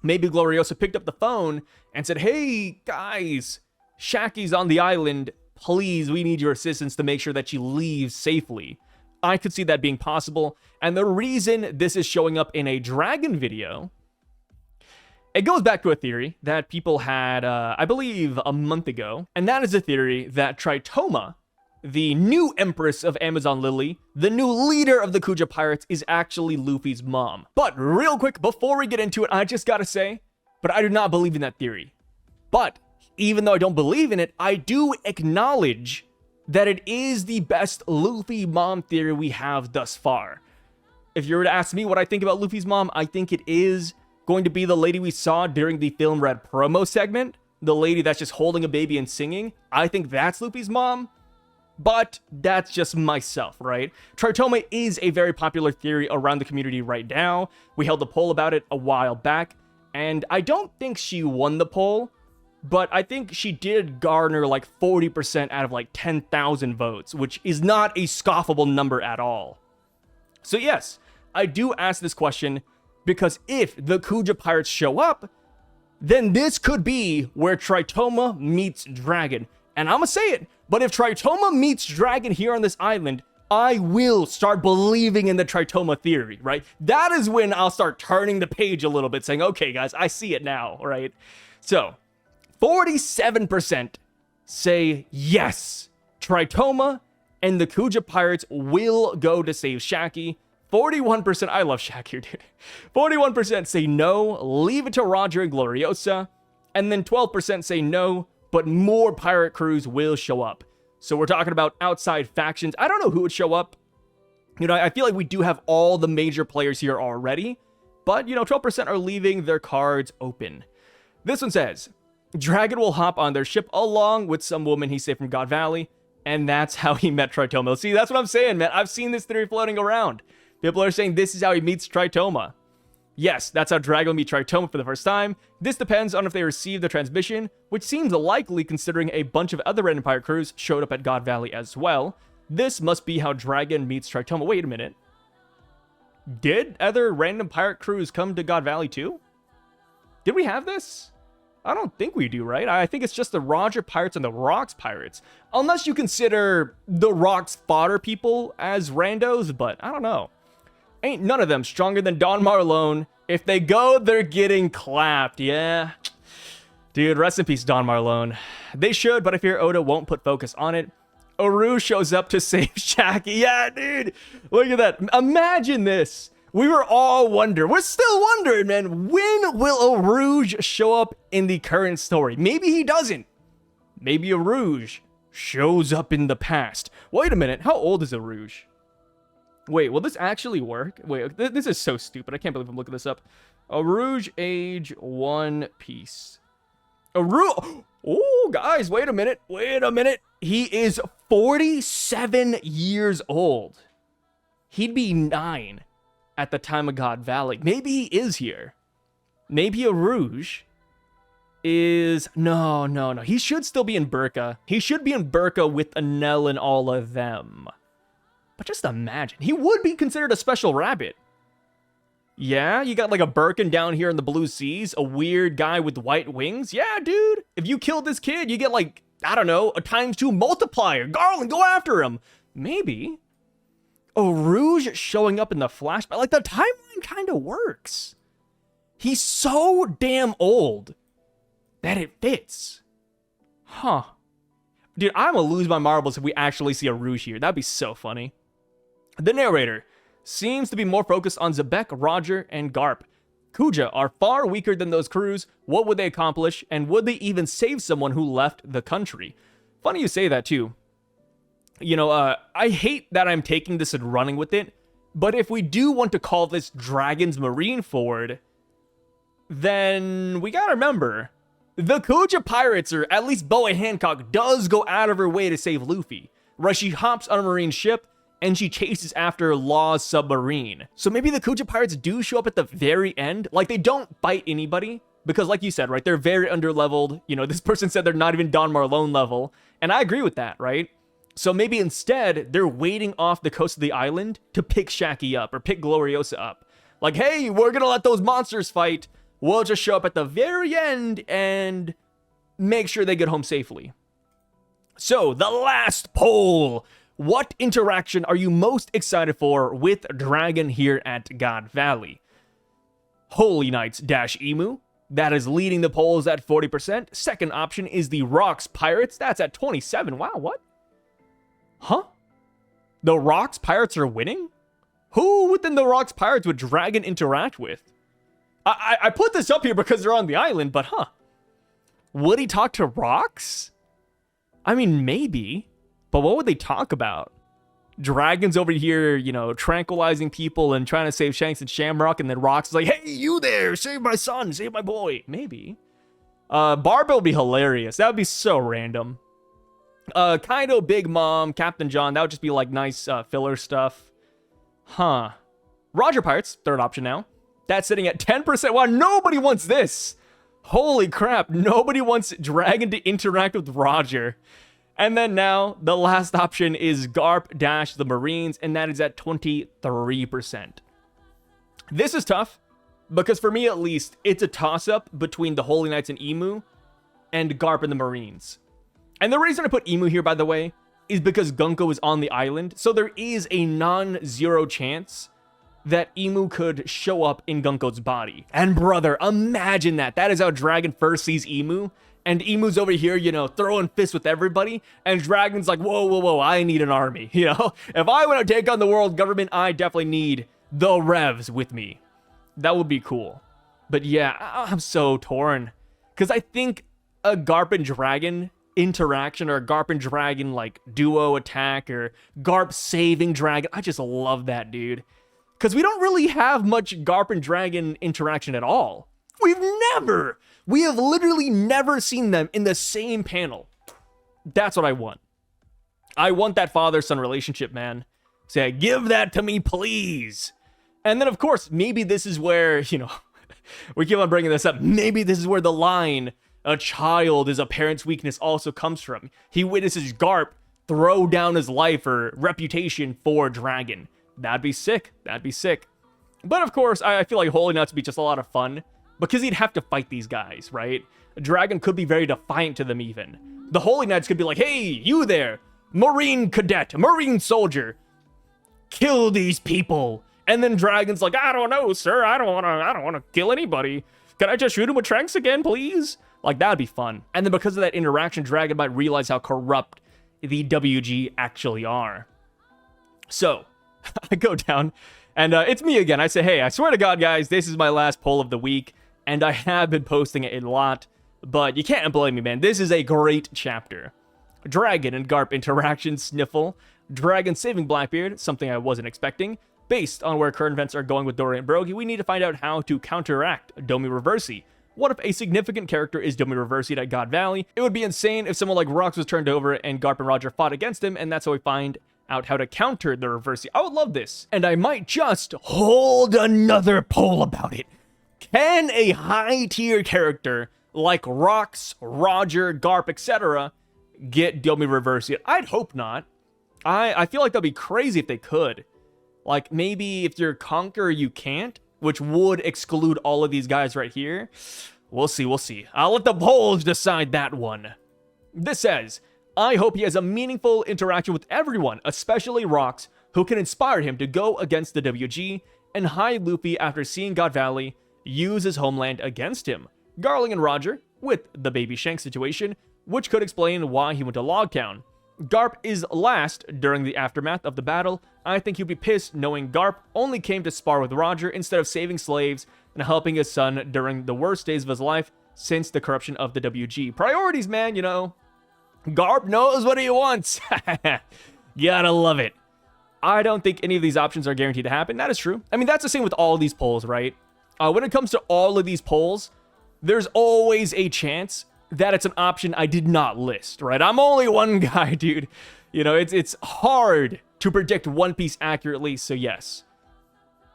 Maybe Gloriosa picked up the phone and said, hey, guys, Shaki's on the island. Please, we need your assistance to make sure that she leaves safely. I could see that being possible. And the reason this is showing up in a dragon video, it goes back to a theory that people had, I believe, a month ago. And that is a theory that Tritoma, the new Empress of Amazon Lily, the new leader of the Kuja Pirates, is actually Luffy's mom. But real quick, before we get into it, I just gotta say, but I do not believe in that theory. But even though I don't believe in it, I do acknowledge that it is the best Luffy mom theory we have thus far. If you were to ask me what I think about Luffy's mom, I think it is going to be the lady we saw during the Film Red promo segment. The lady that's just holding a baby and singing. I think that's Luffy's mom. But that's just myself, right? Tritoma is a very popular theory around the community right now. We held a poll about it a while back, and I don't think she won the poll, but I think she did garner like 40% out of like 10,000 votes, which is not a scoffable number at all. So yes, I do ask this question because if the Kuja Pirates show up, then this could be where Tritoma meets Dragon. And I'm gonna say it, but if Tritoma meets Dragon here on this island, I will start believing in the Tritoma theory, right? That is when I'll start turning the page a little bit, saying, okay, guys, I see it now, right? So, 47% say yes, Tritoma and the Kuja pirates will go to save Shaki. 41%, I love Shaq here, dude. 41% say no, leave it to Roger and Gloriosa. And then 12% say no, but more pirate crews will show up. So we're talking about outside factions. I don't know who would show up. You know, I feel like we do have all the major players here already. But, you know, 12% are leaving their cards open. This one says, Dragon will hop on their ship along with some woman he saved from God Valley. And that's how he met Tritoma. See, that's what I'm saying, man. I've seen this theory floating around. People are saying this is how he meets Tritoma. Yes, that's how Dragon will meet Tritoma for the first time. This depends on if they receive the transmission, which seems likely considering a bunch of other random pirate crews showed up at God Valley as well. This must be how Dragon meets Tritoma. Wait a minute. Did other random pirate crews come to God Valley too? Did we have this? I don't think we do, right? I think it's just the Roger pirates and the Rocks pirates. Unless you consider the Rocks fodder people as randos, but I don't know. Ain't none of them stronger than Don Marlone. If they go, they're getting clapped. Yeah. Dude, rest in peace, Don Marlone. They should, but I fear Oda won't put focus on it. Oru shows up to save Shaki. Yeah, dude. Look at that. Imagine this. We were all wondering. We're still wondering, man. When will Oruge show up in the current story? Maybe he doesn't. Maybe Oruge shows up in the past. Wait a minute. How old is Oruge? Wait, will this actually work? Wait, this is so stupid. I can't believe I'm looking this up. Oruge age 1 piece. Oruge. Oh, guys, wait a minute. Wait a minute. He is 47 years old. He'd be 9 at the time of God Valley. Maybe he is here. Maybe Oruge is... No. He should still be in Burka. He should be in Burka with Anel and all of them. But just imagine, he would be considered a special rabbit. Yeah, you got like a Birkin down here in the blue seas, a weird guy with white wings. Yeah, dude, if you kill this kid, you get like, I don't know, a ×2 multiplier. Garling, go after him. Maybe. Rouge showing up in the flashback. Like, the timeline kind of works. He's so damn old that it fits. Huh. Dude, I'm gonna lose my marbles if we actually see a Rouge here. That'd be so funny. The narrator seems to be more focused on Syvduck, Roger, and Garp. Kuja are far weaker than those crews. What would they accomplish? And would they even save someone who left the country? Funny you say that too. You know, I hate that I'm taking this and running with it, but if we do want to call this Dragon's Marine Ford, then we gotta remember, the Kuja pirates, or at least Boa Hancock, does go out of her way to save Luffy. Right, she hops on a marine ship, and she chases after Law's submarine. So maybe the Kuja pirates do show up at the very end. Like, they don't fight anybody, because like you said, right, they're very underleveled. You know, this person said they're not even Don Marlone level, and I agree with that, right? So maybe instead, they're waiting off the coast of the island to pick Shaki up, or pick Gloriosa up. Like, hey, we're gonna let those monsters fight. We'll just show up at the very end and make sure they get home safely. So, the last poll. What interaction are you most excited for with Dragon here at God Valley? Holy Knights - Emu. That is leading the polls at 40%. Second option is the Rocks Pirates. That's at 27. Wow, what? Huh? The Rocks Pirates are winning? Who within the Rocks Pirates would Dragon interact with? I put this up here because they're on the island, but huh. Would he talk to Rocks? I mean, maybe. But what would they talk about? Dragon's over here, you know, tranquilizing people and trying to save Shanks and Shamrock, and then Rocks is like, hey, you there, save my son, save my boy. Maybe. Barbell would be hilarious. That would be so random. Kaido, Big Mom, Captain John, that would just be like nice filler stuff. Huh. Roger Pirates, third option now. That's sitting at 10%. Wow, nobody wants this. Holy crap, nobody wants Dragon to interact with Roger. And then now, the last option is Garp - the Marines, and that is at 23%. This is tough, because for me at least, it's a toss-up between the Holy Knights and Emu, and Garp and the Marines. And the reason I put Emu here, by the way, is because Gunko is on the island. So there is a non-zero chance that Emu could show up in Gunko's body. And brother, imagine that. That is how Dragon first sees Emu. And Emu's over here, you know, throwing fists with everybody. And Dragon's like, whoa, whoa, whoa, I need an army. You know, if I want to take on the world government, I definitely need the Revs with me. That would be cool. But yeah, I'm so torn. Because I think a Garp and Dragon interaction, or a Garp and Dragon like duo attack, or Garp saving Dragon, I just love that, dude. Because we don't really have much Garp and Dragon interaction at all. We have literally never seen them in the same panel. That's what I want. I want that father-son relationship, man. Say, give that to me, please. And then, of course, maybe this is where, you know, we keep on bringing this up. Maybe this is where the line, a child is a parent's weakness, also comes from. He witnesses Garp throw down his life or reputation for Dragon. That'd be sick. That'd be sick. But of course, I feel like Holy Nuts would be just a lot of fun because he'd have to fight these guys, right? Dragon could be very defiant to them even. The Holy Knights could be like, hey, you there, Marine cadet, Marine soldier, kill these people. And then Dragon's like, I don't know, sir. I don't want to kill anybody. Can I just shoot him with tranks again, please? Like, that'd be fun. And then because of that interaction, Dragon might realize how corrupt the WG actually are. So I go down, and it's me again. I say, hey, I swear to God, guys, this is my last poll of the week, and I have been posting it a lot, but you can't blame me, man. This is a great chapter. Dragon and Garp interaction, sniffle. Dragon saving Blackbeard, something I wasn't expecting. Based on where current events are going with Dory and Brogy, we need to find out how to counteract Domi Reversi. What if a significant character is Domi Reversi'd at God Valley? It would be insane if someone like Rox was turned over and Garp and Roger fought against him, and that's how we find out how to counter the Reversi. I would love this. And I might just hold another poll about it. Can a high-tier character like Rox, Roger, Garp, etc. get Domi Reversi? I'd hope not. I feel like that'd be crazy if they could. Like, maybe if you're Conqueror, you can't, which would exclude all of these guys right here. We'll see, we'll see. I'll let the polls decide that one. This says, I hope he has a meaningful interaction with everyone, especially Rox, who can inspire him to go against the WG, and hide Luffy after seeing God Valley use his homeland against him. Garling and Roger, with the Baby Shank situation, which could explain why he went to Logtown. Garp is last during the aftermath of the battle. I think he'd be pissed knowing Garp only came to spar with Roger instead of saving slaves and helping his son during the worst days of his life since the corruption of the WG. Priorities, man, you know. Garp knows what he wants. Gotta love it. I don't think any of these options are guaranteed to happen. That is true. I mean, that's the same with all these polls, right? When it comes to all of these polls, there's always a chance that it's an option I did not list, right? I'm only one guy, dude. You know, it's hard to predict One Piece accurately, so yes.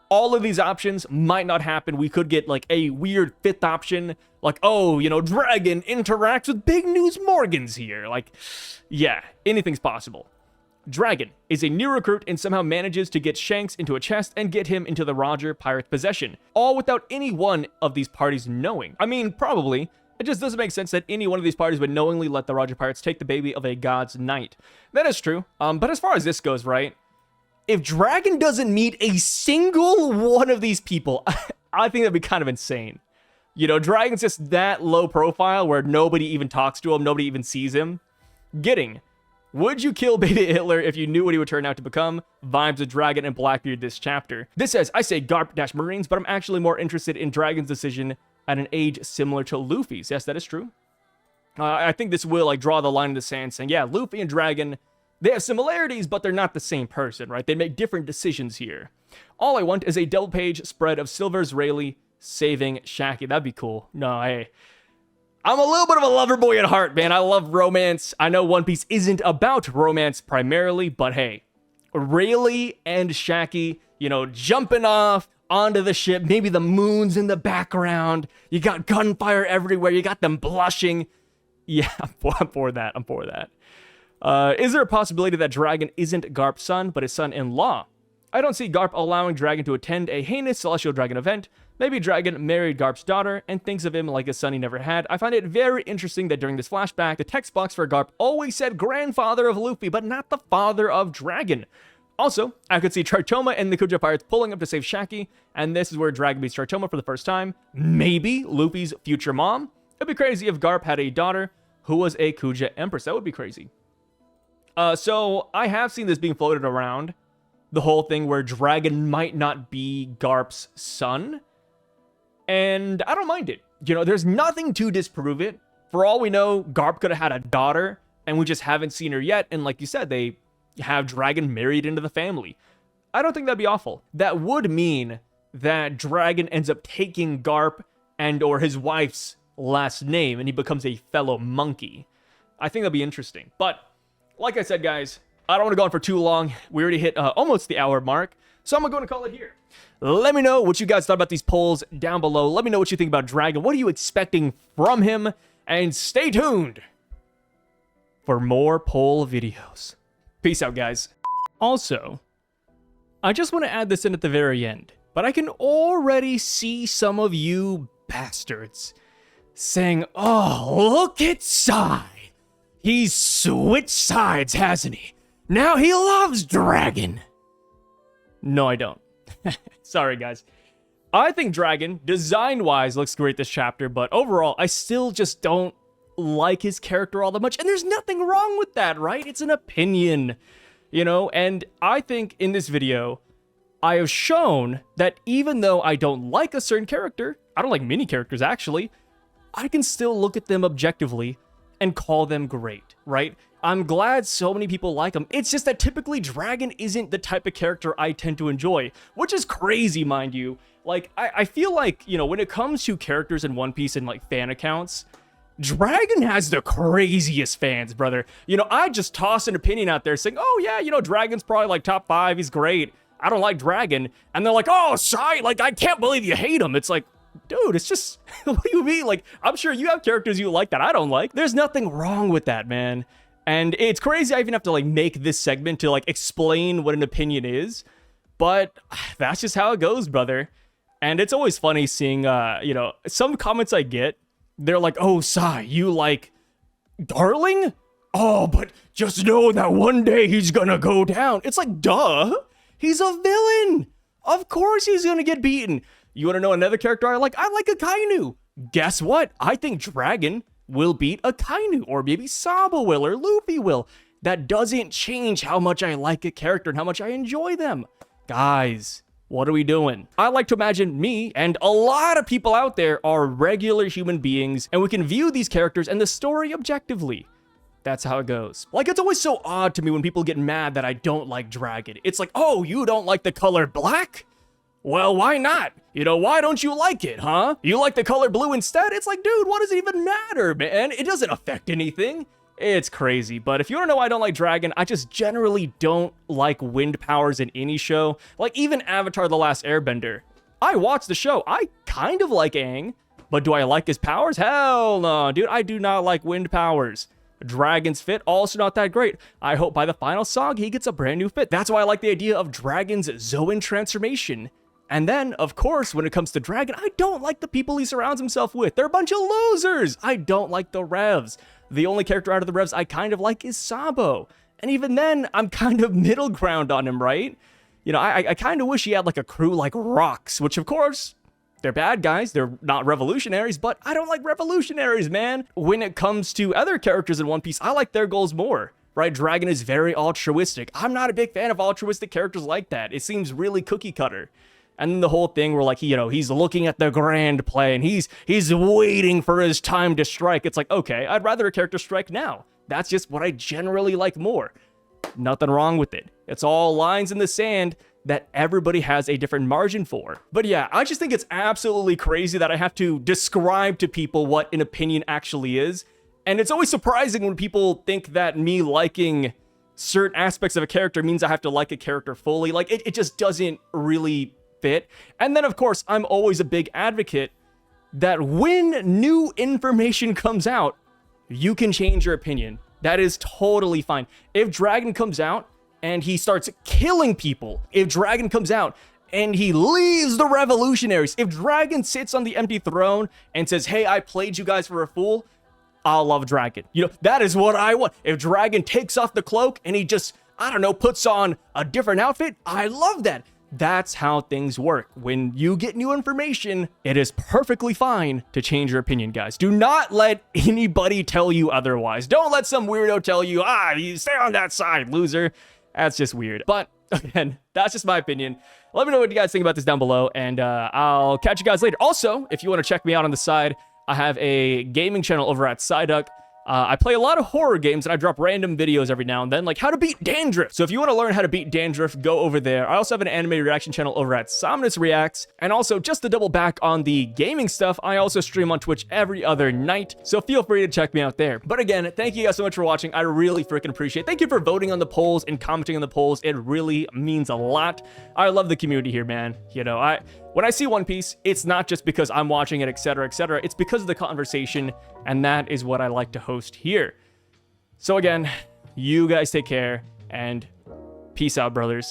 All of these options might not happen. We could get like a weird fifth option, like, oh, you know, Dragon interacts with Big News Morgans here. Like, yeah, anything's possible. Dragon is a new recruit and somehow manages to get Shanks into a chest and get him into the Roger pirate's possession, all without any one of these parties knowing. I mean, probably. It just doesn't make sense that any one of these parties would knowingly let the Roger Pirates take the baby of a god's knight. That is true. But as far as this goes, right? If Dragon doesn't meet a single one of these people, I think that'd be kind of insane. You know, Dragon's just that low profile where nobody even talks to him, nobody even sees him. Would you kill baby Hitler if you knew what he would turn out to become? Vibes of Dragon and Blackbeard this chapter. This says, I say Garp-Marines, but I'm actually more interested in Dragon's decision at an age similar to Luffy's. Yes, that is true. I think this will like draw the line in the sand saying, yeah, Luffy and Dragon, they have similarities, but they're not the same person, right? They make different decisions here. All I want is a double-page spread of Silver's Rayleigh saving Shaki. That'd be cool. No, hey, I'm a little bit of a lover boy at heart, man. I love romance. I know One Piece isn't about romance primarily, but hey, Rayleigh and Shaki, you know, jumping off onto the ship, maybe the moon's in the background, you got gunfire everywhere, you got them blushing. Yeah, I'm for that. Is there a possibility that Dragon isn't Garp's son, but his son-in-law? I don't see Garp allowing Dragon to attend a heinous Celestial Dragon event, Maybe Dragon married Garp's daughter and thinks of him like a son he never had. I find it very interesting that during this flashback, the text box for Garp always said grandfather of Luffy, but not the father of Dragon. Also, I could see Tritoma and the Kuja pirates pulling up to save Shaki, and this is where Dragon meets Tritoma for the first time. Maybe Luffy's future mom. It'd be crazy if Garp had a daughter who was a Kuja empress. That would be crazy. So I have seen this being floated around. The whole thing where Dragon might not be Garp's son. And I don't mind it. You know, there's nothing to disprove it. For all we know, Garp could have had a daughter, and we just haven't seen her yet. And like you said, they have Dragon married into the family. I don't think that'd be awful. That would mean that Dragon ends up taking Garp and or his wife's last name, and he becomes a fellow monkey. I think that'd be interesting. But like I said, guys, I don't want to go on for too long. We already hit almost the hour mark, so I'm going to call it here. Let me know what you guys thought about these polls down below. Let me know what you think about Dragon. What are you expecting from him? And stay tuned for more poll videos. Peace out, guys. Also, I just want to add this in at the very end, but I can already see some of you bastards saying, oh, look at Sai. He's switched sides, hasn't he? Now he loves Dragon. No, I don't. Sorry, guys. I think Dragon, design-wise, looks great this chapter, but overall, I still just don't like his character all that much, and there's nothing wrong with that, right? It's an opinion, you know? And I think in this video, I have shown that even though I don't like a certain character, I don't like many characters, actually, I can still look at them objectively and call them great, right? I'm glad so many people like him. It's just that typically Dragon isn't the type of character I tend to enjoy, which is crazy, mind you. Like, I feel like, you know, when it comes to characters in One Piece and, like, fan accounts, Dragon has the craziest fans, brother. You know, I just toss an opinion out there saying, oh, yeah, you know, Dragon's probably, like, top 5. He's great. I don't like Dragon. And they're like, oh, Sai, like, I can't believe you hate him. It's like, dude, it's just, what do you mean? Like, I'm sure you have characters you like that I don't like. There's nothing wrong with that, man. And it's crazy I even have to, like, make this segment to, like, explain what an opinion is. But that's just how it goes, brother. And it's always funny seeing, you know, some comments I get, they're like, oh, Sai, you like Garling? Oh, but just know that one day he's gonna go down. It's like, duh. He's a villain. Of course he's gonna get beaten. You want to know another character I like? I like Akainu. Guess what? I think Dragon will beat Akainu, or maybe Sabo will, or Luffy will. That doesn't change how much I like a character and how much I enjoy them. Guys, what are we doing? I like to imagine me and a lot of people out there are regular human beings, and we can view these characters and the story objectively. That's how it goes. Like, it's always so odd to me when people get mad that I don't like Dragon. It's like, oh, you don't like the color black? Well, why not? You know, why don't you like it, huh? You like the color blue instead? It's like, dude, what does it even matter, man? It doesn't affect anything. It's crazy. But if you don't know why I don't like Dragon, I just generally don't like wind powers in any show. Like, even Avatar: The Last Airbender. I watched the show. I kind of like Aang, but do I like his powers? Hell no, dude. I do not like wind powers. Dragon's fit, also not that great. I hope by the final saga he gets a brand new fit. That's why I like the idea of Dragon's Zoan transformation. And then, of course, when it comes to Dragon, I don't like the people he surrounds himself with. They're a bunch of losers. I don't like the Revs. The only character out of the Revs I kind of like is Sabo. And even then, I'm kind of middle ground on him, right? You know, I kind of wish he had like a crew like Rocks, which of course, they're bad guys. They're not revolutionaries, but I don't like revolutionaries, man. When it comes to other characters in One Piece, I like their goals more. Right? Dragon is very altruistic. I'm not a big fan of altruistic characters like that. It seems really cookie cutter. And then the whole thing where, like, you know, he's looking at the grand plan. He's waiting for his time to strike. It's like, okay, I'd rather a character strike now. That's just what I generally like more. Nothing wrong with it. It's all lines in the sand that everybody has a different margin for. But yeah, I just think it's absolutely crazy that I have to describe to people what an opinion actually is. And it's always surprising when people think that me liking certain aspects of a character means I have to like a character fully. Like, it just doesn't really fit. And then, of course, I'm always a big advocate that when new information comes out, you can change your opinion. That is totally fine. If Dragon comes out and he starts killing people, if Dragon comes out and he leaves the revolutionaries. If Dragon sits on the empty throne and says, hey, I played you guys for a fool, I'll love Dragon. You know, that is what I want. If Dragon takes off the cloak and he just, I don't know, puts on a different outfit, I love that. That's how things work. When you get new information, it is perfectly fine to change your opinion, guys. Do not let anybody tell you otherwise. Don't let some weirdo tell you, you stay on that side, loser. That's just weird. But again, that's just my opinion. Let me know what you guys think about this down below, and I'll catch you guys later. Also, if you want to check me out on the side, I have a gaming channel over at Syvduck. I play a lot of horror games, and I drop random videos every now and then, like how to beat dandruff. So if you want to learn how to beat dandruff, go over there. I also have an anime reaction channel over at Somnus Reacts. And also, just to double back on the gaming stuff, I also stream on Twitch every other night. So feel free to check me out there. But again, thank you guys so much for watching. I really freaking appreciate it. Thank you for voting on the polls and commenting on the polls. It really means a lot. I love the community here, man. You know, when I see One Piece, it's not just because I'm watching it, etc., etc. It's because of the conversation, and that is what I like to host here. So again, you guys take care, and peace out, brothers.